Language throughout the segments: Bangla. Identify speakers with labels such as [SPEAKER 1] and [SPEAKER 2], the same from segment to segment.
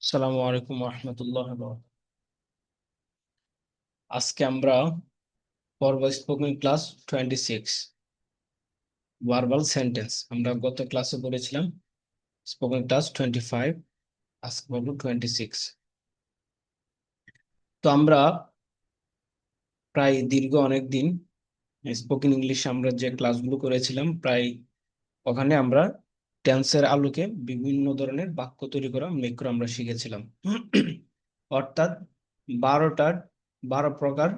[SPEAKER 1] আসসালামু আলাইকুম রহমতুল্লাহ। আজকে আমরা পড়ব স্পোকেন ক্লাস 26 ভার্বাল সেন্টেন্স। আমরা গত ক্লাসে পড়েছিলাম স্পোকেন ক্লাস 25, আজকে পড়ব 26। তো আমরা প্রায় দীর্ঘ অনেক দিন স্পোকেন ইংলিশ আমরা যে ক্লাসগুলো করেছিলাম, প্রায় ওখানে আমরা টেন্সের আলোকে বিভিন্ন ধরনের বাক্য তৈরি করা মেক করা আমরা শিখেছিলাম। অর্থাৎ 12টার 12 প্রকার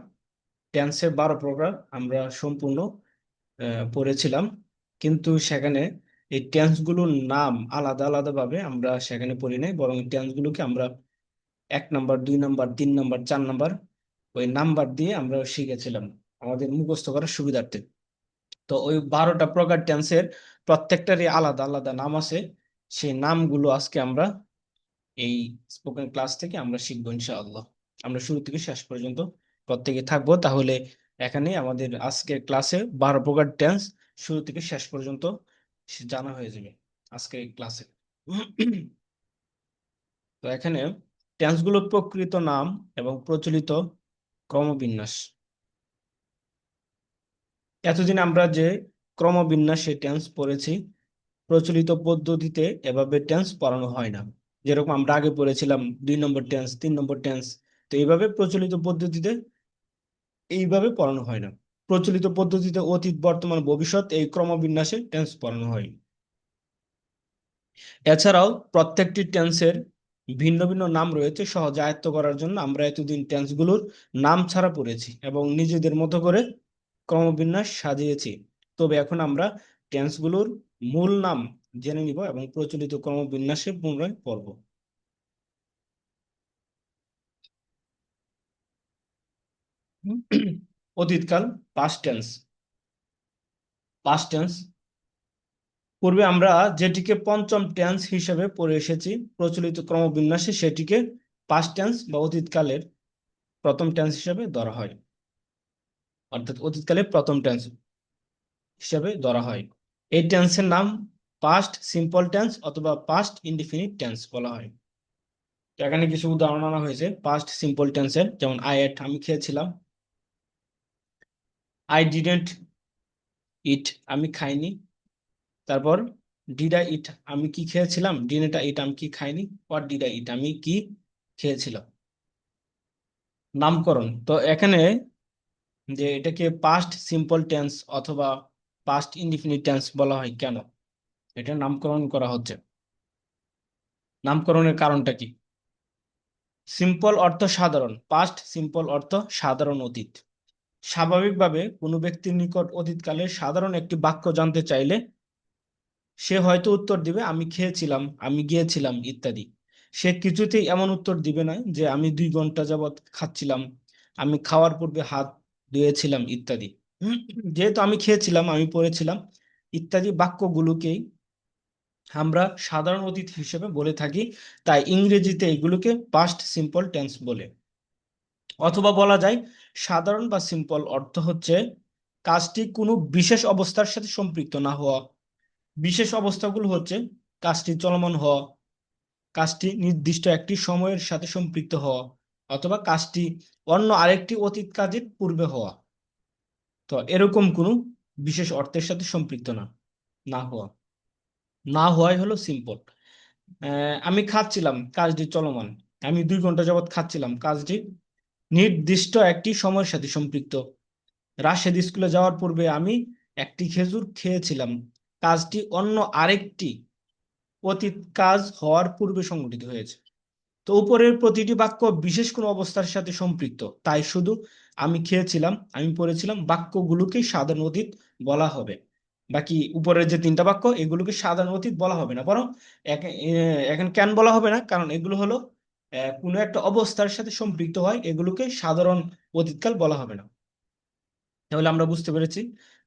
[SPEAKER 1] টেন্সের 12 প্রকার আমরা সম্পূর্ণ পড়েছিলাম। কিন্তু সেখানে এই টেন্স গুলোর নাম আলাদা আলাদা ভাবে আমরা সেখানে পড়ি নাই, বরং টেন্স গুলোকে আমরা 1 নাম্বার, 2 নাম্বার, 3 নাম্বার, 4 নাম্বার ওই নাম্বার দিয়ে আমরা শিখেছিলাম আমাদের মুখস্থ করার সুবিধার্থে। তো ওই 12টা প্রকার টেন্সের প্রত্যেকটারই আলাদা আলাদা নাম আছে। সেই নামগুলো আজকে আমরা এই স্পোকেন ক্লাস থেকে আমরা শিখবো ইনশাআল্লাহ। আমরা শুরু থেকে শেষ পর্যন্ত প্রত্যেকে থাকবো, তাহলে এখানে আমাদের আজকের ক্লাসে 12 প্রকার টেন্স শুরু থেকে শেষ পর্যন্ত জানা হয়ে যাবে আজকের এই ক্লাসে। তো এখানে টেন্সগুলোর প্রকৃত নাম এবং প্রচলিত ক্রমবিন্যাস। এতদিন আমরা যে ক্রমবিন্যাসে টেন্স পড়েছি, প্রচলিত পদ্ধতিতে এভাবে টেন্স পড়ানো হয় না। যেরকম আমরা আগে পড়েছিলাম 2 নম্বর টেন্স, 3 নম্বর টেন্স, তো এইভাবে প্রচলিত পদ্ধতিতে এইভাবে পড়ানো হয় না। প্রচলিত পদ্ধতিতে অতীত, বর্তমান, ভবিষ্যৎ এই ক্রমবিন্যাসে টেন্স পড়ানো হয়। এছাড়াও প্রত্যেকটি টেন্সের ভিন্ন ভিন্ন নাম রয়েছে। সহজে আয়ত্ত করার জন্য আমরা এতদিন টেন্সগুলোর নাম ছাড়া পড়েছি এবং নিজেদের মতো করে ক্রমবিন্যাস সাজিয়েছি। তবে এখন আমরা টেন্সগুলোর মূল নাম জেনে নিব এবং প্রচলিত ক্রমবিন্যাসে পুনরায় পড়ব। অতীতকাল, পাস্ট টেন্স। পাস্ট টেন্স পূর্বে আমরা যেটিকে পঞ্চম টেন্স হিসেবে পড়ে এসেছি প্রচলিত ক্রমবিন্যাসে, সেটিকে পাস্ট টেন্স বা অতীতকালের প্রথম টেন্স হিসেবে ধরা হয়। অর্থাৎ অতীতকালে প্রথম টেন্স হিসেবে ধরা হয়। এই টেন্সের নাম পাস্ট সিম্পল টেন্স অথবা পাস্ট ইনডিফিনিট টেন্স বলা হয়। তো এখানে কিছু উদাহরণ আনা হয়েছে পাস্ট সিম্পল টেন্সের, যেমন আই এট আমি খেয়েছিলাম, আই ডিডেন্ট ইট আমি খাইনি। তারপর ডিড আই ইট আমি কি খেয়েছিলাম, ডিডেন্ট আই ইট আমি কি খাইনি, হোয়াট ডিড আই ইট আমি কি খেয়েছিলাম। নামকরণ, তো এখানে যে এটাকে পাস্ট সিম্পল টেন্স অথবা পাস্ট ইনডিফিনিট টেন্স বলা হয় কেন, এটা নামকরণ করা হচ্ছে। নামকরণের কারণটা কি? সিম্পল অর্থ সাধারণ, পাস্ট সিম্পল অর্থ সাধারণ অতীত। স্বাভাবিকভাবে কোনো ব্যক্তির নিকট অতীতকালের সাধারণ একটি বাক্য জানতে চাইলে সে হয়তো উত্তর দিবে আমি খেয়েছিলাম, আমি গিয়েছিলাম ইত্যাদি। সে কিছুতেই এমন উত্তর দিবে না যে আমি 2 ঘন্টা যাবৎ খাচ্ছিলাম, আমি খাওয়ার পূর্বে হাত ধুয়েছিলাম ইত্যাদি। যেহেতু আমি খেয়েছিলাম, আমি পড়েছিলাম ইত্যাদি বাক্যগুলোকেই আমরা সাধারণ অতীত হিসেবে বলে থাকি, তাই ইংরেজিতে এগুলোকে পাস্ট সিম্পল টেন্স বলে। অথবা বলা যায় সাধারণ বা সিম্পল অর্থ হচ্ছে কাজটি কোনো বিশেষ অবস্থার সাথে সম্পৃক্ত না হওয়া। বিশেষ অবস্থাগুলো হচ্ছে কাজটি চলমান হওয়া, কাজটি নির্দিষ্ট একটি সময়ের সাথে সম্পৃক্ত হওয়া, অথবা কাজটি অন্য আরেকটি অতীত কাজের পূর্বে হওয়া। তো এরকম কোনো বিশেষ অর্থের সাথে সম্পৃক্ত না না হওয়া, না হওয়াই হলো সিম্পল। আমি খাচ্ছিলাম, কাজটি চলমান। আমি 2 ঘন্টা যাবৎ খাচ্ছিলাম, কাজটি নির্দিষ্ট একটি সময়ের সাথে সম্পৃক্ত। রাশেদ স্কুলে যাওয়ার পূর্বে আমি একটি খেজুর খেয়েছিলাম, কাজটি অন্য আরেকটি অতীত কাজ হওয়ার পূর্বে সংঘটিত হয়েছে। তো উপরের প্রতিটি বাক্য বিশেষ কোনো অবস্থার সাথে সম্পৃক্ত, তাই শুধু আমি খেয়েছিলাম, আমি পড়েছিলাম বাক্যগুলোকেই সাধারণ অতীত বলা হবে। বাকি উপরের যে 3টা বাক্য এগুলোকে সাধারণ অতীত বলা হবে না, বরং এখন কেন বলা হবে না, কারণ এগুলো হলো কোনো একটা অবস্থার সাথে সম্পৃক্ত হয়, এগুলোকে সাধারণ অতীতকাল বলা হবে না। তাহলে আমরা বুঝতে পেরেছি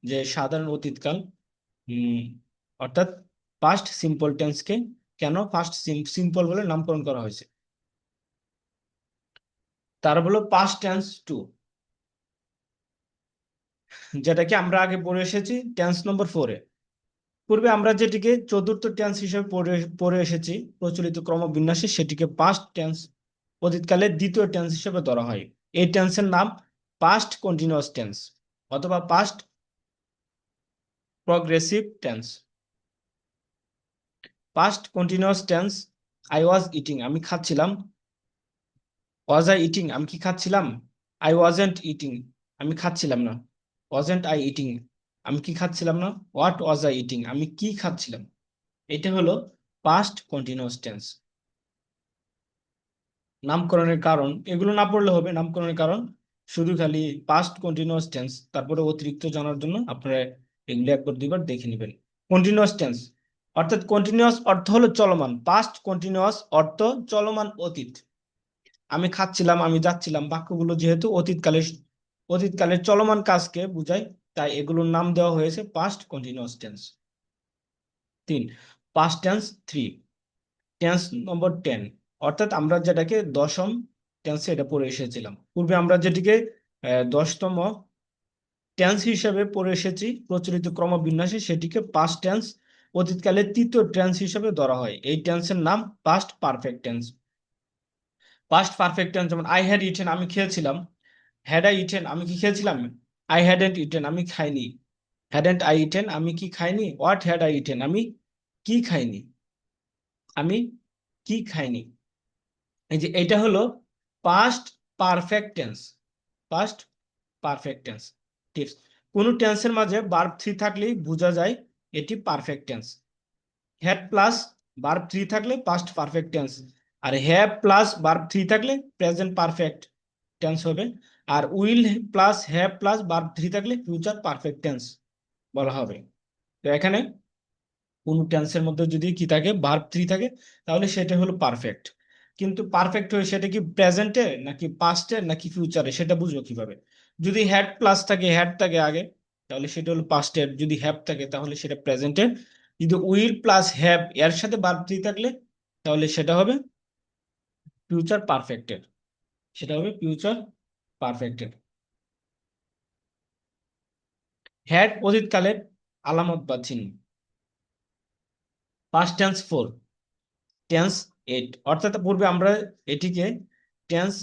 [SPEAKER 1] যে সাধারণ অতীতকাল উম অর্থাৎ পাস্ট সিম্পল টেন্সকে কেন ফার্স্ট সিম্পল বলে নামকরণ করা হয়েছে। তার হলো পাস্ট টেন্স টু, যেটাকে আমরা আগে পড়ে এসেছি টেন্স নম্বর 4-এ। পূর্বে আমরা যেটিকে চতুর্থ টেন্স হিসেবে পড়ে পড়ে এসেছি প্রচলিত ক্রমবিন্যাসে, সেটিকে পাস্ট টেন্স অতীতকালের দ্বিতীয় টেন্স হিসেবে ধরা হয়। এই টেন্সের নাম পাস্ট কন্টিনিউয়াস টেন্স অথবা past progressive tense. Past continuous tense, I was eating, আমি খাচ্ছিলাম। ওয়াজ আই ইটিং, আমি কি খাচ্ছিলাম? আই ওয়াজেন্ট ইটিং, আমি খাচ্ছিলাম না। ওয়াজেন্ট আই ইটিং, আমি কি খাচ্ছিলাম না। হোয়াট ওয়াজ আই ইটিং, আমি কি খাচ্ছিলাম। এটা হলো পাস্ট কন্টিনিউয়াস টেন্স। নামকরণের কারণ এগুলো না পড়লে হবে, নামকরণের কারণ শুধু খালি পাস্ট কন্টিনিউয়াস টেন্স, তারপরে অতিরিক্ত জানার জন্য আপনারা এগুলো একবার দুইবার দেখে নেবেন। কন্টিনিউয়াস টেন্স অর্থাৎ কন্টিনিউয়াস অর্থ হলো চলমান, পাস্ট কন্টিনিউয়াস অর্থ চলমান অতীত। আমি খাচ্ছিলাম, আমি যাচ্ছিলাম, বাক্যগুলো যেহেতু অতীতকালের চলমান কাজকে বোঝায়, তাই এগুলোর নাম দেওয়া হয়েছে past continuous tense. 3, past tense 3, tense number 10, অর্থাৎ আমরা যেটাকে দশম টেন্সে এটা পড়ে এসেছিলাম। পূর্বে আমরা যেটিকে 10তম টেন্স হিসেবে পড়ে এসেছি প্রচলিত ক্রমবিন্যাসে, সেটিকে পাস্ট টেন্স অতীতকালের তৃতীয় টেন্স হিসেবে ধরা হয়। এই টেন্সের নাম past perfect tense. Past perfect tense যেমন আই হ্যাড ইটেন, আমি খেয়েছিলাম। হ্যাড আই ইটেন, আমি কি খেয়েছিলাম? আই হ্যাডেন্ট ইটেন, আমি খাইনি। হ্যাডেন্ট আই ইটেন, আমি কি খাইনি। হোয়াট হ্যাড আই ইটেন, আমি কি খাইনি। আমি কি খাইনি। এই যে এটা হলো past perfect tense. Past perfect tense. Tips: কোন টেন্সের মাঝে ভার্ব থ্রি থাকলেই বোঝা যায় এটি perfect tense. Had plus verb three থাকলে পাস্ট পারফেক্ট টেন্স, আর হ্যাভ প্লাস ভার্ব থ্রি থাকলে প্রেজেন্ট পারফেক্ট টেন্স হবে, আর will plus have plus verb three থাকলে ফিউচার পারফেক্ট টেন্স বলা হবে। তো এখানে কোন টেন্সের মধ্যে যদি কি থাকে, ভার্ব থ্রি থাকে, তাহলে সেটা হলো পারফেক্ট। কিন্তু পারফেক্ট হয়ে সেটা কি প্রেজেন্টে নাকি পাস্টে নাকি ফিউচারে, সেটা বুঝবো কিভাবে? যদি হ্যাড প্লাস থাকে, হ্যাড থাকে আগে, তাহলে সেটা হলো পাস্টের। যদি হ্যাভ থাকে তাহলে সেটা প্রেজেন্টের। যদি উইল প্লাস হ্যাভ এর সাথে ভার্ব থ্রি থাকলে তাহলে সেটা হবে ফিউচার পারফেক্টের। সেটা হবে ফিউচার পারফেক্টের। হ্যাড অতীতকালের আলামত বা চিহ্ন। পাস্ট টেন্স 4, টেন্স 8, অর্থাৎ পূর্বে আমরা এটিকে টেন্স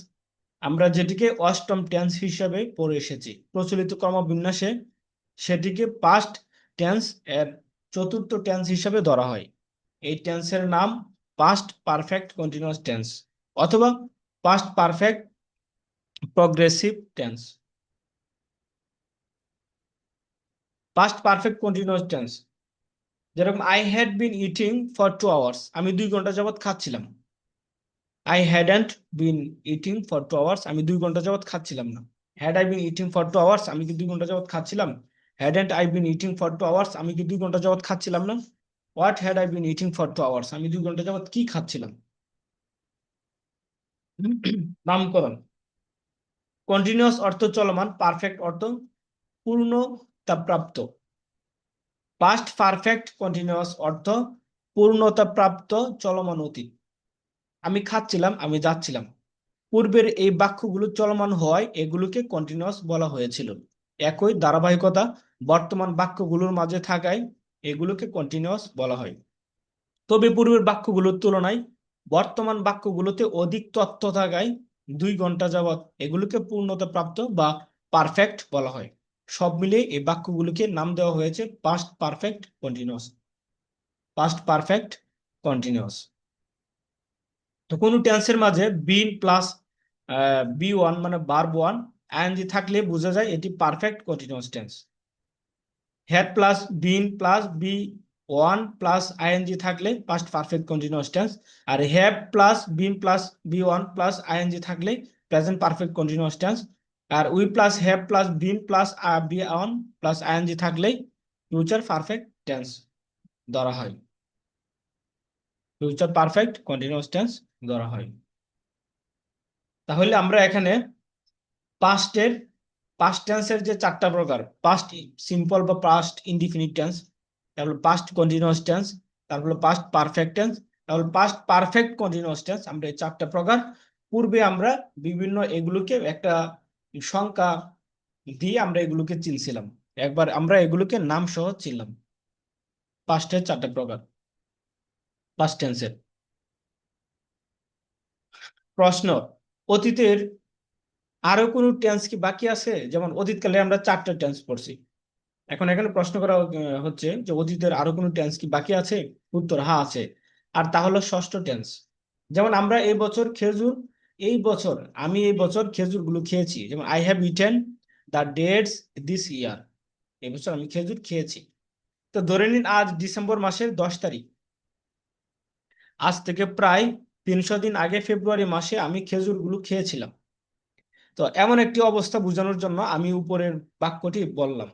[SPEAKER 1] আমরা যেটিকে অষ্টম টেন্স হিসাবে পড়ে এসেছি প্রচলিত ক্রমবিন্যাসে, সেটিকে পাস্ট টেন্স এর চতুর্থ টেন্স হিসাবে ধরা হয়। এই টেন্সের নাম পাস্ট পারফেক্ট কন্টিনিউয়াস টেন্স অথবা past perfect progressive tense. Past perfect continuous tense যেরকম I had been eating for 2 hours, আমি 2 ঘন্টা যাবৎ খাচ্ছিলাম। I hadn't been eating for 2 hours, আমি 2 ঘন্টা যাবৎ খাচ্ছিলাম না। Had I been eating for 2 hours, আমি কি 2 ঘন্টা যাবৎ খাচ্ছিলাম? Hadn't I been eating for 2 hours, আমি কি 2 ঘন্টা যাবৎ খাচ্ছিলাম না। What had I been eating for 2 hours, আমি 2 ঘন্টা যাবৎ কি খাচ্ছিলাম। নামকরণ: কন্টিনিউয়াস অর্থ চলমান, পারফেক্ট অর্থ পূর্ণতাপ্রাপ্ত। পাস্ট পারফেক্ট কন্টিনিউয়াস অর্থ পূর্ণতাপ্রাপ্ত চলমান অতীত। আমি খাচ্ছিলাম, আমি যাচ্ছিলাম। পূর্বের এই বাক্যগুলো চলমান হওয়ায় এগুলোকে কন্টিনিউয়াস বলা হয়েছিল। একই ধারাবাহিকতা বর্তমান বাক্যগুলোর মাঝে থাকায় এগুলোকে কন্টিনিউয়াস বলা হয়। তবে পূর্বের বাক্যগুলোর তুলনায় বর্তমান বাক্যগুলোতে অধিক তথ্য থাকায় 2 ঘন্টা যাবৎ এগুলোকে পূর্ণতা প্রাপ্ত বা পারফেক্ট বলা হয়। সব মিলিয়ে এই বাক্যগুলোকে নাম দেওয়া হয়েছে past perfect continuous. Past perfect continuous. তো কোনো টেন্সের মাঝে বিন প্লাস বি ওয়ান মানে ভার্ব ওয়ান আইএনজি থাকলে বোঝা যায় এটি perfect continuous tense. Had plus been plus V one plus ING থাকলে পাস্ট পারফেক্ট কন্টিনিউয়াস টেন্স, আর have plus been plus V one plus ING থাকলে প্রেজেন্ট পারফেক্ট কন্টিনিউয়াস টেন্স, আর will plus have plus been plus V one plus ING থাকলে ফিউচার পারফেক্ট টেন্স ধরা হয়। ফিউচার পারফেক্ট কন্টিনিউয়াস টেন্স ধরা হয়। তাহলে আমরা এখানে পাস্টের পাস্ট টেন্সের যে 4টা প্রকার, পাস্ট সিম্পল বা পাস্ট ইনডিফিনিট টেন্স, তারপর পাস্ট কন্টিনিউয়াস টেন্স, তারপর পাস্ট পারফেক্ট টেন্স, তারপর পাস্ট পারফেক্ট কন্টিনিউয়াস টেন্স, আমরা এই 4টা প্রকার পূর্বে আমরা বিভিন্ন এগুলোকে একটা সংখ্যা দিয়ে আমরা এগুলোকে চিনছিলাম। একবার আমরা এগুলোকে নাম সহ চিনলাম। পাস্টের 4টা প্রকার পাস্ট টেন্সের। প্রশ্ন, অতীতের আরো কোনো টেন্স কি বাকি আছে? যেমন অতীতকালে আমরা 4টা টেন্স পড়ছি, এখন এখানে প্রশ্ন করা হচ্ছে যে অতীতের আরো কোনো টেন্স কি বাকি আছে? উত্তর হ্যাঁ আছে, আর তা হলো ষষ্ঠ টেন্স। যেমন আমরা এই বছর খেজুর, এই বছর আমি এই বছর খেজুর গুলো খেয়েছি, যেমন I have eaten the dates this ইয়ার, এই বছর আমি খেজুর খেয়েছি। তো ধরে নিন আজ ডিসেম্বর মাসের 10 তারিখ, আজ থেকে প্রায় 300 দিন আগে ফেব্রুয়ারি মাসে আমি খেজুরগুলো খেয়েছিলাম। তো এমন একটি অবস্থা বোঝানোর জন্য আমি উপরের বাক্যটি বললাম,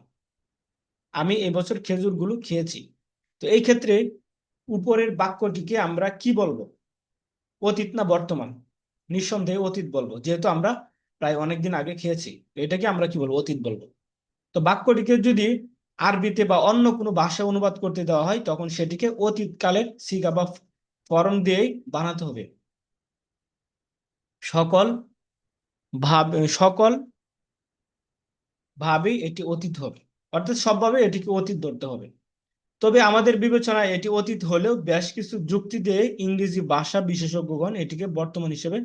[SPEAKER 1] আমি এবছর খেজুরগুলো খেয়েছি। তো এই ক্ষেত্রে উপরের বাক্যটিকে আমরা কি বলবো, অতীত না বর্তমান? নিঃসন্দেহে অতীত বলবো, যেহেতু আমরা প্রায় অনেকদিন আগে খেয়েছি, তো এটাকে আমরা কি বলবো, অতীত বলবো। তো বাক্যটিকে যদি আরবিতে বা অন্য কোনো ভাষায় অনুবাদ করতে দেওয়া হয়, তখন সেটিকে অতীতকালের সিগা বা ফর্ম দিয়েই বানাতে হবে। সকল সকল ভাবে এটি অতীত হবে, অর্থাৎ সবভাবে এটিকে অতীত ধরতে হবে। তবে আমাদের বিবেচনায় এটি অতীত হলেও বেশ কিছু যুক্তি দিয়ে ইংরেজি ভাষা বিশেষজ্ঞগণ এটিকে বর্তমান হিসেবে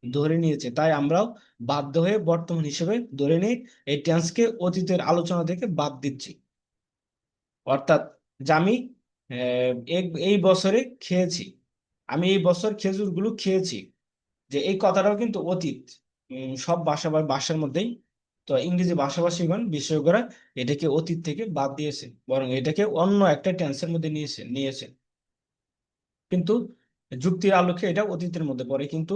[SPEAKER 1] ধরে নিয়েছে, তাই আমরাও বাধ্য হয়ে বর্তমান হিসেবে ধরে নিয়ে এই টেন্সকে অতীতের আলোচনা থেকে বাদ দিচ্ছি। অর্থাৎ যে আমি এই বছরে খেয়েছি, আমি এই বছর খেজুরগুলো খেয়েছি, যে এই কথাটাও কিন্তু অতীত সব ভাষা বা ভাষার মধ্যেই। তো ইংরেজি ভাষাভাষীগণ বিশেষজ্ঞরা এটাকে অতীত থেকে বাদ দিয়েছে, বরং এটাকে অন্য একটা টেন্সের মধ্যে নিয়েছে। কিন্তু যুক্তির আলোকে এটা অতীতের মধ্যে পড়ে, কিন্তু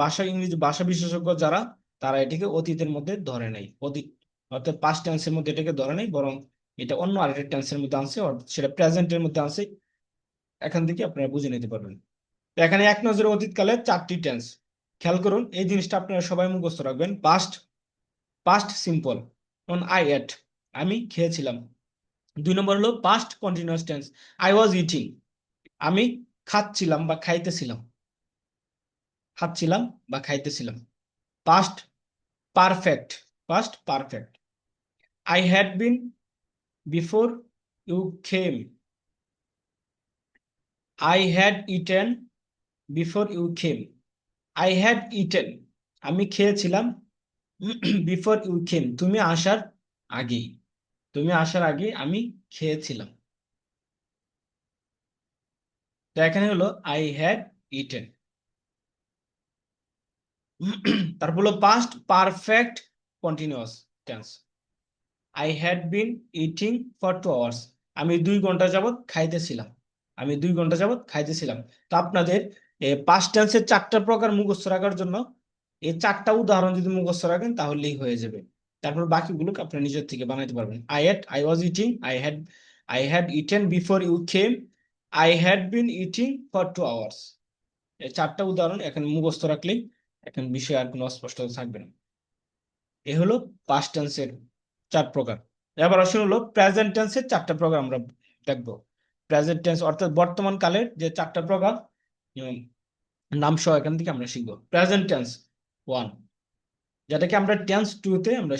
[SPEAKER 1] ভাষা ইংরেজি ভাষা বিশেষজ্ঞ যারা, তারা এটাকে অতীতের মধ্যে ধরে নাই, অতীত অর্থাৎ পাস্ট টেন্সের মধ্যে এটাকে ধরে নাই, বরং এটা অন্য আরেকটা টেন্সের মধ্যে আনছে, অর্থাৎ সেটা প্রেজেন্টের মধ্যে আনছে। এখান থেকে আপনারা বুঝে নিতে পারবেন। তো এখানে এক নজরে অতীতকালের 4টি টেন্স খেয়াল করুন, এই জিনিসটা আপনারা সবাই মুখস্থ রাখবেন। Past, past simple, one I ate, আমি খেয়েছিলাম। 2 নম্বর হলো past continuous tense, I was eating, আমি খাচ্ছিলাম বা খাইতেছিলাম, খাচ্ছিলাম বা খাইতেছিলাম। Past perfect, past perfect, I had been before you came, I had eaten before you came, I had eaten, আমি খেয়েছিলাম, বিফোর ইউ খেম, তুমি আসার আগেই, তুমি আসার আগে আমি খেয়েছিলাম। তো এখানে হলো আই হ্যাড ইটেন। তারপর হলো past perfect continuous tense, I had been eating for 2 hours, আমি 2 ঘন্টা যাবত খাইতেছিলাম, আমি 2 ঘন্টা যাবত খাইতেছিলাম। তো আপনাদের পাস্ট টেন্সের 4টা প্রকার মুখস্থ রাখার জন্য এই 4টা উদাহরণ যদি মুখস্থ রাখেন তাহলেই হয়ে যাবে। তারপর বাকিগুলো আপনি নিজের থেকে বানাইতে পারবেন। I had, I was eating, I had eaten before you came, I had been eating for 2 hours. এই 4টা উদাহরণ এখন মুখস্থ রাখলেই এখন বিষয় আর কোনো অস্পষ্টতা থাকবে না। এ হলো পাস্ট টেন্সের 4 প্রকার। এবার আসুন হলো প্রেজেন্ট টেন্সের 4টা প্রকার আমরা দেখবো। প্রেজেন্ট টেন্স অর্থাৎ বর্তমান কালের যে 4টা প্রকার, উম, নাম সহ এখান থেকে আমরা শিখবো। প্রেজেন্ট টেন্স 1, যেটাকে আমরা টেন্স 2-তে আমরা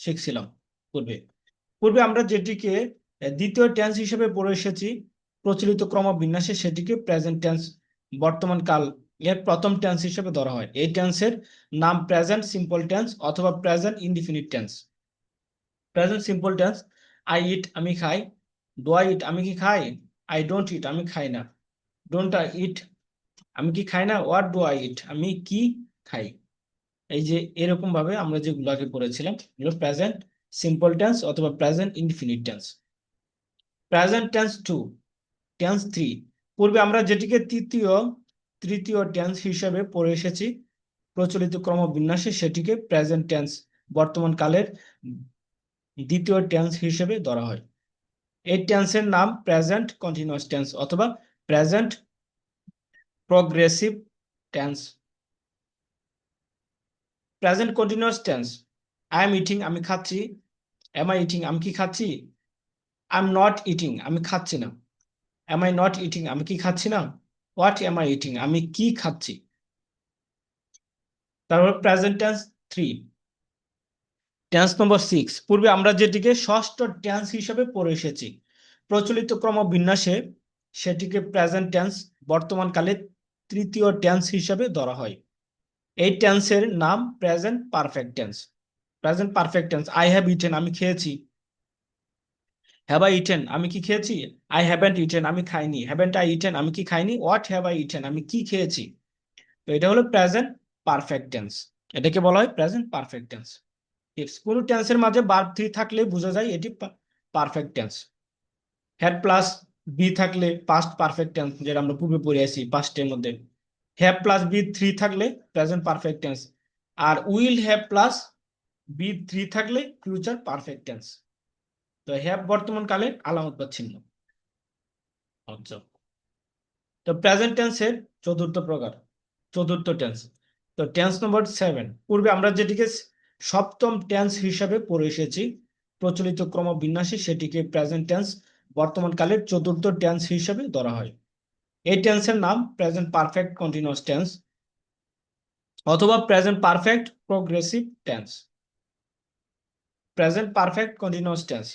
[SPEAKER 1] শিখছিলাম পূর্বে। পূর্বে আমরা যেটিকে দ্বিতীয় টেন্স হিসেবে পড়ে এসেছি প্রচলিত ক্রমবিন্যাসে, সেটিকে প্রেজেন্ট টেন্স বর্তমান কাল এর প্রথম টেন্স হিসেবে ধরা হয়। এই টেন্সের নাম প্রেজেন্ট সিম্পল টেন্স অথবা present indefinite tense. Present simple tense, I eat, আমি খাই, ডু আই ইট, আমি কি খাই, আই ডোন্ট ইট, আমি খাই না, ডোন্ট আই ইট, আমি কি খাই না, হোয়াট ডু আই ইট, আমি কি খাই। এই যে এরকম ভাবে আমরা যেগুলো আগে পড়েছিলাম এগুলো প্রেজেন্ট সিম্পল টেন্স অথবা present indefinite tense. Present tense 2, tense 3, পূর্বে আমরা যেটিকে তৃতীয় টেন্স হিসেবে পড়ে এসেছি প্রচলিত ক্রমবিন্যাসে, সেটিকে প্রেজেন্ট টেন্স বর্তমান কালের দ্বিতীয় টেন্স হিসেবে ধরা হয়। এই টেন্সের নাম প্রেজেন্ট কন্টিনিউয়াস টেন্স অথবা present progressive tense. Present continuous tense, I am eating, আমি খাচ্ছি, এম আই ইটিং, আমি কি খাচ্ছি, আই এম নট ইটিং, আমি খাচ্ছি না, এম আই নট ইটিং, আমি কি খাচ্ছি না, হোয়াট এম আই ইটিং, আমি কি খাচ্ছি। তারপর প্রেজেন্ট টেন্স 3, টেন্স নম্বর 6, পূর্বে আমরা যেটিকে ষষ্ঠ টেন্স হিসেবে পড়ে এসেছি প্রচলিত ক্রমবিন্যাসে সেটিকে প্রেজেন্ট টেন্স বর্তমানকালে তৃতীয় টেন্স হিসেবে ধরা হয়। এই টেন্সের নাম present perfect tense. Present perfect tense, I have eaten, আমি খেয়েছি। হ্যাভ আই ইটেন, আমি কি খেয়েছি? আই হ্যাভেন্ট ইটেন, আমি খাইনি। হ্যাভেন্ট আই ইটেন, আমি কি খাইনি। হোয়াট হ্যাভ আই ইটেন, আমি কি খেয়েছি। তো এটা হলো প্রেজেন্ট পারফেক্ট টেন্স। এটাকে বলা হয় প্রেজেন্ট পারফেক্ট টেন্স। কোন টেন্সের মাঝে ভার্ব থ্রি থাকলে বোঝা যায় এটি perfect tense. Had plus V থাকলে পাস্ট পারফেক্ট টেন্স, যেটা আমরা পূর্বে পড়ে আসি পাস্টের মধ্যে। হ্যাভ প্লাস বি থ্রি থাকলে প্রেজেন্ট পারফেক্ট টেন্স। আর will have plus V three থাকলে ফিউচার পারফেক্ট টেন্স। তো হ্যাভ বর্তমান কালে আলামত বা চিহ্ন। আচ্ছা, তো প্রেজেন্ট টেন্সের চতুর্থ প্রকার, চতুর্থ টেন্স। তো টেন্স নম্বর 7, পূর্বে আমরা যেটিকে সপ্তম টেন্স হিসাবে পড়ে এসেছি প্রচলিত ক্রমবিন্যাসে, সেটিকে প্রেজেন্ট টেন্স বর্তমান কালের চতুর্থ টেন্স হিসাবে ধরা হয়। এই টেন্সের নাম প্রেজেন্ট পারফেক্ট কন্টিনিউয়াস টেন্স অথবা present perfect progressive tense. Present perfect continuous tense,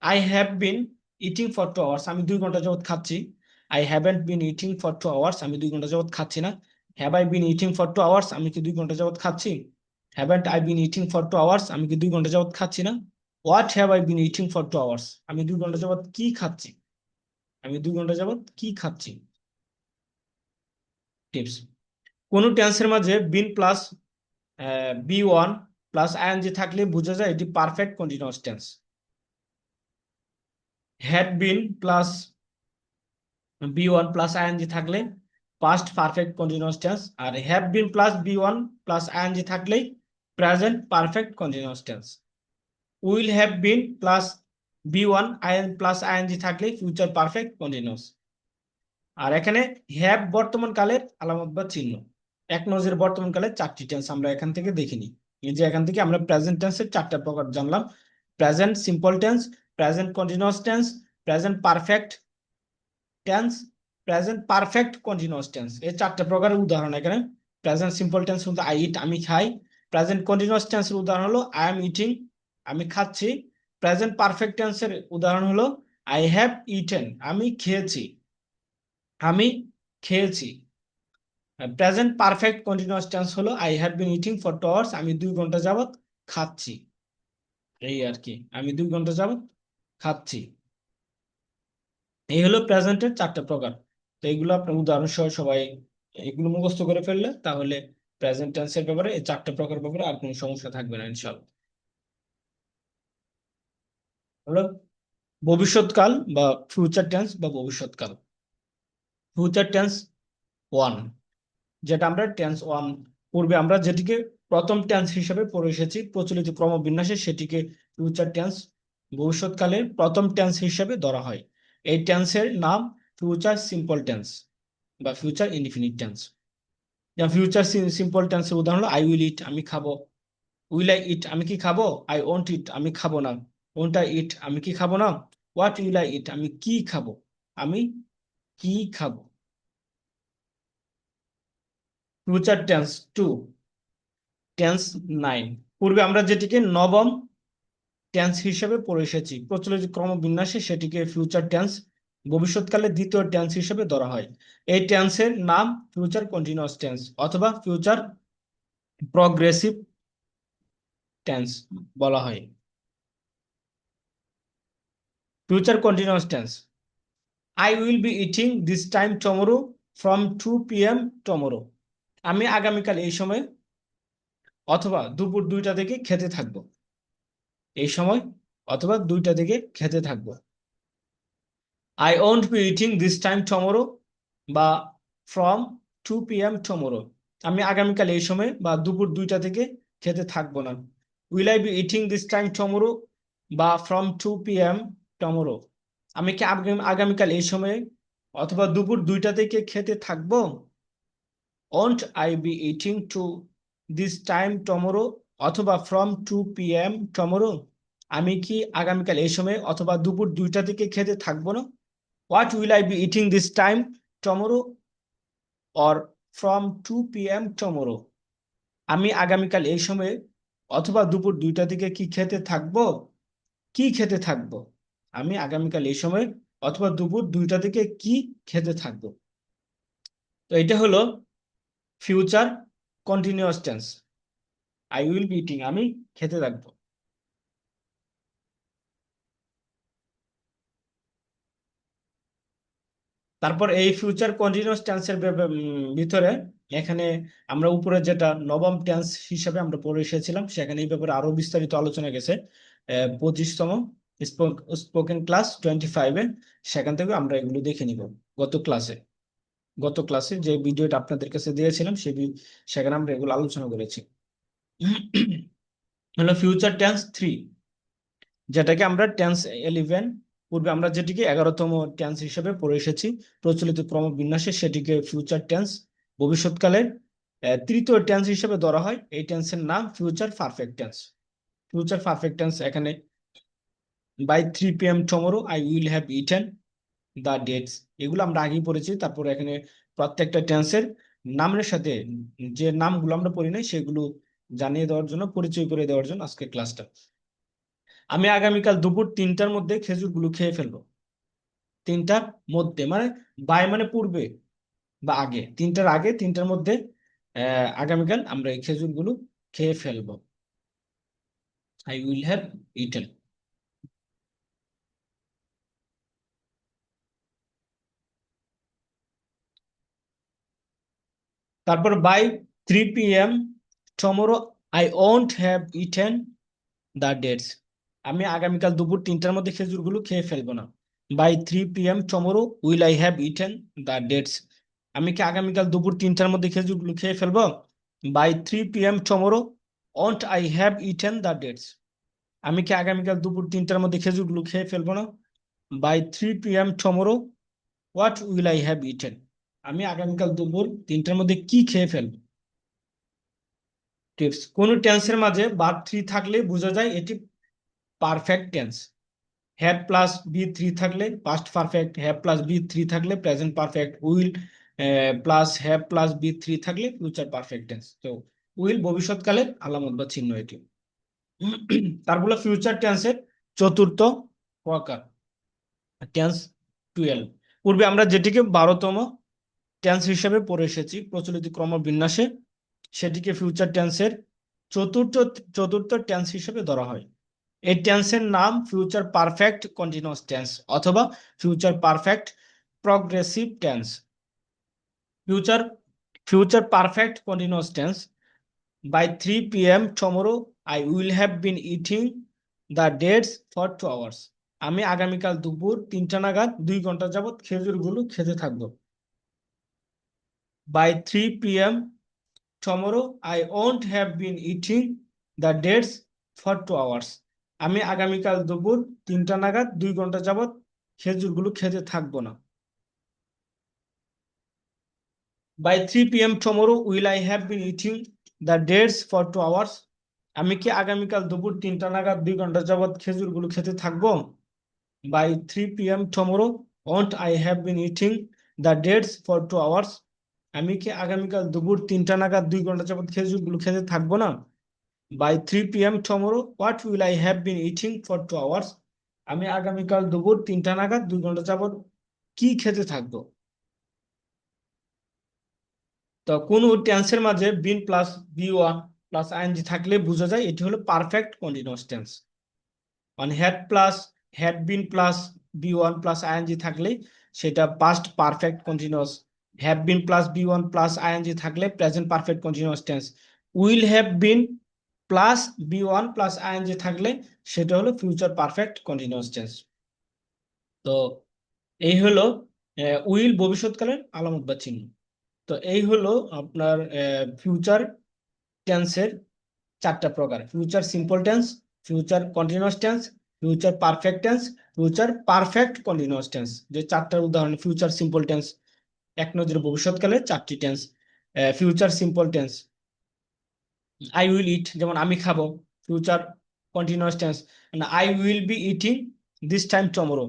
[SPEAKER 1] I have been eating for 2 hours, আমি 2 ঘন্টা যাবত খাচ্ছি। I haven't bin eating for 2 hours, আমি 2 ঘন্টা যাবত খাচ্ছি না। Have I been eating for 2 hours, আমি কি 2 ঘন্টা যাবত খাচ্ছি। Haven't I been eating for 2 hours, আমি কি 2 ঘন্টা যাবত খাচ্ছি না। What have I been eating for 2 hours, আমি 2 ঘন্টা যাবত কি খাচ্ছি। আমি 2 ঘন্টা যাবত কি খাচ্ছি। টিপস, কোন টেন্সের মাঝে been plus V one plus ING থাকলে বোঝা যায় এটি perfect continuous tense. Had been plus V one plus ING থাকলে পাস্ট পারফেক্ট কন্টিনিউয়াস টেন্স। আর have been plus V one plus ING থাকলেই present perfect continuous tense. Will have been plus V one IN plus ING থাকলে ফিউচার পারফেক্ট কন্টিনিউয়াস। আর এখানে হ্যাভ বর্তমান কালের আলামত বা চিহ্ন। এক নজরে বর্তমান কালের 4টি টেন্স আমরা এখান থেকে দেখিনি। এই যে এখান থেকে আমরা প্রেজেন্ট টেন্সের 4টা প্রকার জানলাম: present simple tense, present continuous tense, present perfect tense, present perfect continuous tense. এই 4টা প্রকারের উদাহরণ এখানে। প্রেজেন্ট সিম্পল টেন্স হলো আই ইট, আমি খাই। প্রেজেন্ট কন্টিনিউয়াস টেন্সের উদাহরণ হলো আই এম ইটিং, আমি খাচ্ছি। প্রেজেন্ট পারফেক্ট টেন্সের উদাহরণ হলো আই হ্যাভ ইটেন, আমি খেয়েছি, আমি খেয়েছি। প্রেজেন্ট পারফেক্ট কন্টিনিউয়াস টেন্স হলো I have been eating for 2 hours, আমি 2 ঘন্টা যাবত খাচ্ছি। এই আর কি, আমি 2 ঘন্টা যাবত খাচ্ছি। এই হলো প্রেজেন্টের 4টা প্রকার। তো এইগুলো আপনার উদাহরণ সহ সবাই এগুলো মুখস্থ করে ফেললে তাহলে প্রেজেন্ট টেন্সের ব্যাপারে এই 4টা প্রকার ব্যাপারে আর কোনো সমস্যা থাকবে না ইনশাআল্লাহ। হলো ভবিষ্যৎকাল বা ফিউচার টেন্স বা ভবিষ্যৎকাল। ফিউচার টেন্স 1, যেটা আমরা টেন্স 1 পূর্বে আমরা যেটিকে প্রথম টেন্স হিসেবে পড়ে এসেছি প্রচলিত ক্রমবিন্যাসে, সেটিকে ফিউচার টেন্স ভবিষ্যৎকালের প্রথম টেন্স হিসেবে ধরা হয়। এই টেন্সের নাম ফিউচার সিম্পল টেন্স বা ফিউচার ইনডিফিনিট টেন্স। যেমন ফিউচার সিম্পল টেন্সের উদাহরণ হলো আই উইল ইট, আমি খাবো। উইল আই ইট, আমি কি খাবো। আই ওন্ট ইট, আমি খাবো না। ওন্ট আই ইট, আমি কি খাবো না। হোয়াট উইল আই ইট, আমি কি খাবো। আমি কি খাবো। ফিউচার টেন্স 2, টেন্স 9, পূর্বে আমরা যেটিকে নবম টেন্স হিসেবে পড়ে এসেছি প্রচলিত ক্রমবিন্যাসে, সেটিকে ফিউচার টেন্স ভবিষ্যৎকালে দ্বিতীয় টেন্স হিসেবে ধরা হয়। এই টেন্সের নাম ফিউচার কন্টিনিউয়াস টেন্স অথবা ফিউচার প্রগ্রেসিভ টেন্স বলা হয়। Future continuous tense, I will be eating this time tomorrow from 2 PM tomorrow, আমি আগামীকাল এই সময় অথবা দুপুর 2টা থেকে খেতে থাকবো। এই সময় অথবা 2টা থেকে খেতে থাকবো। I won't be eating this time tomorrow বা ফ্রম 2 PM টমোরো, আমি আগামীকাল এই সময় বা দুপুর 2টা থেকে খেতে থাকবো না। Will I B eating this time tomorrow বা ফ্রম 2 PM টমোরো, আমি কি আগামীকাল এই সময়ে অথবা দুপুর 2টা থেকে খেতে থাকবো। Won't I be eating to this time tomorrow অথবা ফ্রম 2 PM টমোরো, আমি কি আগামীকাল এই সময়ে অথবা দুপুর 2টা থেকে খেতে থাকবো না। What will I B eating this time tomorrow or from 2 PM tomorrow, আমি আগামীকাল এই সময়ে অথবা দুপুর 2টা থেকে কি খেতে থাকবো। কি খেতে থাকবো, আমি আগামীকাল এই সময় অথবা দুপুর 2টা থেকে কি খেতে থাকবো। তো এটা হলো future continuous tense. I will be eating, আমি খেতে থাকবো। তারপর এই ফিউচার কন্টিনিউয়াস টেন্সের ভিতরে এখানে আমরা উপরে যেটা নবম টেন্স হিসাবে আমরা পড়ে এসেছিলাম, সেখানে এই ব্যাপারে আরো বিস্তারিত আলোচনা গেছে 25তম স্পোকেন ক্লাস 25-এ। সেখান থেকে আমরা এগুলো দেখে নিব। গত ক্লাসে গত ক্লাসে যে ভিডিওটা আপনাদের কাছে দিয়েছিলাম সেখানে আমরা এগুলো আলোচনা করেছি। হলো ফিউচার টেন্স 3, যেটাকে আমরা টেন্স 11, পূর্বে আমরা যেটিকে 11তম টেন্স হিসেবে পড়ে এসেছি প্রচলিত ক্রমবিন্যাসে, সেটিকে ফিউচার টেন্স ভবিষ্যৎকালের তৃতীয় টেন্স হিসেবে ধরা হয়। এই টেন্সের নাম future perfect tense. Future perfect tense এখানে by 3 p.m. Tomorrow I will have eaten the dates, এগুলো আমরা আগেই পড়েছি। তারপর এখানে প্রত্যেকটা টেন্সের নামের সাথে যে নামগুলো আমরা পড়ি নাই সেগুলো জানিয়ে দেওয়ার জন্য, পরিচয় করে দেওয়ার জন্য আজকে ক্লাসটা। আমি আগামীকাল দুপুর 3টার মধ্যে খেজুরগুলো খেয়ে ফেলবো। 3টার মধ্যে মানে বাই মানে পূর্বে বা আগে, 3টার আগে, 3টার মধ্যে আগামীকাল আমরা এই খেজুরগুলো খেয়ে ফেলবো। I will have eaten. তারপর by 3 p.m. Tomorrow I won't have eaten the dates, আমি আগামীকাল দুপুর 3টার মধ্যে খেজুরগুলো খেয়ে ফেলবো না। By 3 p.m. Tomorrow will I have eaten the dates, আমি কি আগামীকাল দুপুর 3টার মধ্যে খেজুরগুলো খেয়ে ফেলবো। By 3 p.m. Tomorrow won't I have eaten the dates, আমি কি আগামীকাল দুপুর 3টার মধ্যে খেজুরগুলো খেয়ে ফেলবো না। By 3 p.m. Tomorrow what will I have eaten, আমি আগামীকাল দুপুর 3টার মধ্যে কি খেয়ে ফেলবো। টিপস: কোন টেন্সের মাঝে ভার্ব 3 থাকলে বোঝা যায় এটি perfect tense. Have plus V three থাকলে past perfect, have plus V three থাকলে present perfect, will plus have plus V three থাকলে ফিউচার পারফেক্ট টেন্স। তো উইল ভবিষ্যৎকালের আলামত বা চিহ্ন এটি। তারপরে ফিউচার টেন্সের চতুর্থ প্রকার টেন্স 12, পূর্বে আমরা যেটিকে 12তম টেন্স হিসেবে পড়ে এসেছি প্রচলিত ক্রমবিন্যাসে, সেটিকে ফিউচার টেন্সের চতুর্থ চতুর্থ টেন্স হিসেবে ধরা হয়। এই টেন্সের নাম ফিউচার পারফেক্ট কন্টিনিউয়াস টেন্স অথবা future perfect progressive tense. Future future perfect continuous tense by 3 p.m. Tomorrow I will have been eating the dates for 2 hours, আমি আগামীকাল দুপুর 3টা নাগাদ 2 ঘন্টা যাবত খেজুরগুলো খেতে থাকবো। By 3 p.m. Tomorrow I won't have been eating the dates for 2 hours, আমি আগামীকাল দুপুর 3টা নাগাদ 2 ঘন্টা যাবত খেজুরগুলো খেতে থাকবো না। By 3 p.m. Tomorrow will I have been eating the dates for 2 hours, আমি কি আগামীকাল দুপুর 3টা নাগাদ 2 ঘন্টা যাবত খেজুরগুলো খেতে থাকবো। By 3 p.m. Tomorrow won't I have been eating the dates for 2 hours, আমি কি আগামীকাল দুপুর 3টা নাগাদ 2 ঘন্টা যাবত খেজুরগুলো খেতে থাকবো না। By 3 p.m. Tomorrow what will I have been eating for 2 hours, আমি আগামীকাল দুপুর 3টা নাগাদ 2 ঘন্টা যাবত কি খেতে থাকবো। তো কোন টেন্সের মাঝে been plus V one plus ING থাকলে বোঝা যায় এটি হলো পারফেক্ট কন্টিনিউয়াস টেন্স। মানে had been plus V one plus ING থাকলে সেটা past perfect continuous. Have been plus V one plus ING থাকলে present perfect continuous tense. Will have been plus V one plus ING থাকলে সেটা হলো ফিউচার পারফেক্ট কন্টিনিউয়াস টেন্স। তো এই হলো উইল ভবিষ্যৎকালের আলামত বা চিহ্ন। তো এই হলো আপনার ফিউচার টেন্সের 4টা প্রকার: future simple tense, future continuous tense, future perfect tense, future perfect continuous tense. যে 4টার উদাহরণ: ফিউচার সিম্পল টেন্স এক নজরে ভবিষ্যৎকালে 4টি tense. Future simple tense I will eat, যেমন আমি খাবো। Future continuous tense I will be eating this time tomorrow,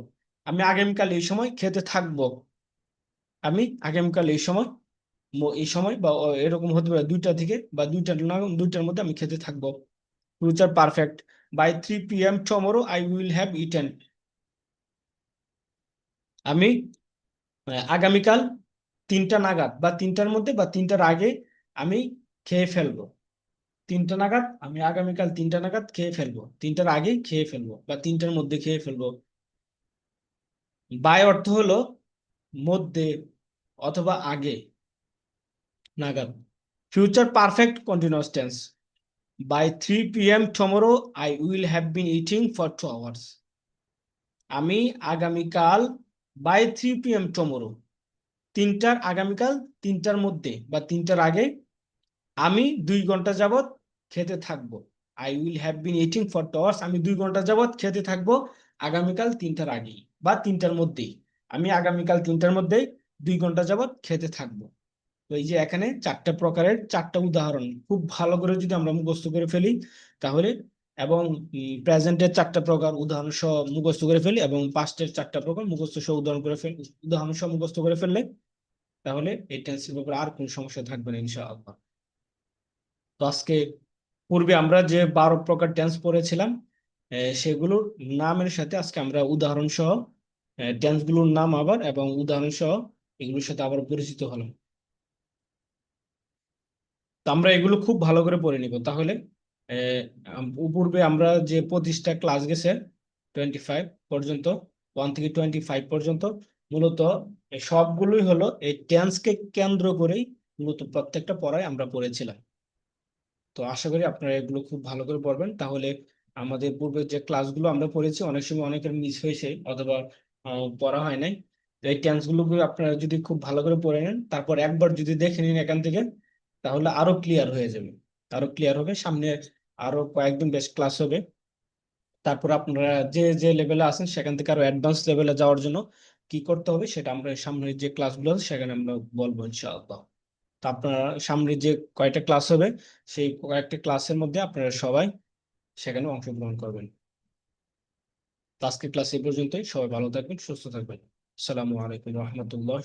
[SPEAKER 1] আমি আগামীকাল এই সময় খেতে থাকবো। আমি আগামীকাল এই সময় বা এরকম হতে পারে 2টা থেকে বা 2টার মধ্যে আমি খেতে থাকবো। Future perfect by 3 p.m. Tomorrow I will have eaten, আমি আগামীকাল 3টা নাগাদ বা 3টার মধ্যে বা 3টার আগে আমি খেয়ে ফেলবো। 3টা নাগাদ, আমি আগামীকাল 3টা নাগাদ খেয়ে ফেলবো, 3টার আগে খেয়ে ফেলবো বা 3টার মধ্যে খেয়ে ফেলবো। বাই অর্থ হলো মধ্যে অথবা আগে, নাগাদ। Future perfect continuous tense, by 3 p.m. tomorrow I will have been eating for 2 hours। আমি আগামীকাল বাই 3 p.m. tomorrow, আগামীকাল 3টার মধ্যে বা 3টার আগে আমি 2 ঘন্টা যাবত খেতে থাকবো। I will have been eating for 2 hours, আমি 2 ঘন্টা যাবত খেতে থাকবো আগামীকাল 3টার আগেই বা 3টার মধ্যেই। আমি আগামীকাল 3টার মধ্যেই 2 ঘন্টা যাবত খেতে থাকবো। তো এই যে এখানে 4টা প্রকারের 4টা উদাহরণ খুব ভালো করে যদি আমরা মুখস্থ করে ফেলি তাহলে, এবং প্রেজেন্টের 4টা প্রকার উদাহরণ সহ মুখস্থ করে ফেলি, এবং পাস্টের 4টা প্রকার মুখস্থ সহ উদাহরণ সহ মুখস্থ করে ফেললে, তাহলে এই টেন্সের ব্যাপারে আর কোনো সমস্যা থাকবে না ইনশাআল্লাহ। তো আজকে পূর্বে আমরা যে 12 প্রকার টেন্স পড়েছিলাম, সেগুলোর নামের সাথে আজকে আমরা উদাহরণ সহ টেন্স গুলোর নাম আবার এবং উদাহরণ সহ এগুলোর সাথে আবার পরিচিত হলাম। তো আমরা এগুলো খুব ভালো করে পড়ে নিব তাহলে। পূর্বে আমরা যে 25টা ক্লাস গেছে 25 পর্যন্ত, 1 থেকে 25 পর্যন্ত, মূলত এই সবগুলোই হলো এই টেন্সকে কেন্দ্র করেই মূলত প্রত্যেকটা পড়ায় আমরা পড়েছিলাম। তো আশা করি আপনারা এগুলো খুব ভালো করে পড়বেন তাহলে। আমাদের পূর্বের যে ক্লাসগুলো আমরা পড়েছি অনেক সময় অনেকের মিস হয়েছে অথবা পড়া হয় নাই। তো এই টেন্স গুলো আপনারা যদি খুব ভালো করে পড়ে নেন, তারপর একবার যদি দেখে নিন এখান থেকে, তাহলে আরো ক্লিয়ার হয়ে যাবে। আরো ক্লিয়ার হবে সামনে, আরো কয়েকদিন বেশ ক্লাস হবে। তারপর আপনারা যে যে লেভেলে আছেন সেখান থেকে আরো অ্যাডভান্স লেভেলে যাওয়ার জন্য কি করতে হবে সেটা আমরা সামনে যে ক্লাসগুলো আছে সেখানে আমরা বলবো ইনশাআল্লাহ। তো আপনারা সামনে যে কয়টা ক্লাস হবে সেই কয়েকটা ক্লাসের মধ্যে আপনারা সবাই সেখানে অংশগ্রহণ করবেন। তো আজকের ক্লাস এই পর্যন্তই, সবাই ভালো থাকবেন, সুস্থ থাকবেন। আসসালামু আলাইকুম রহমতুল্লাহ।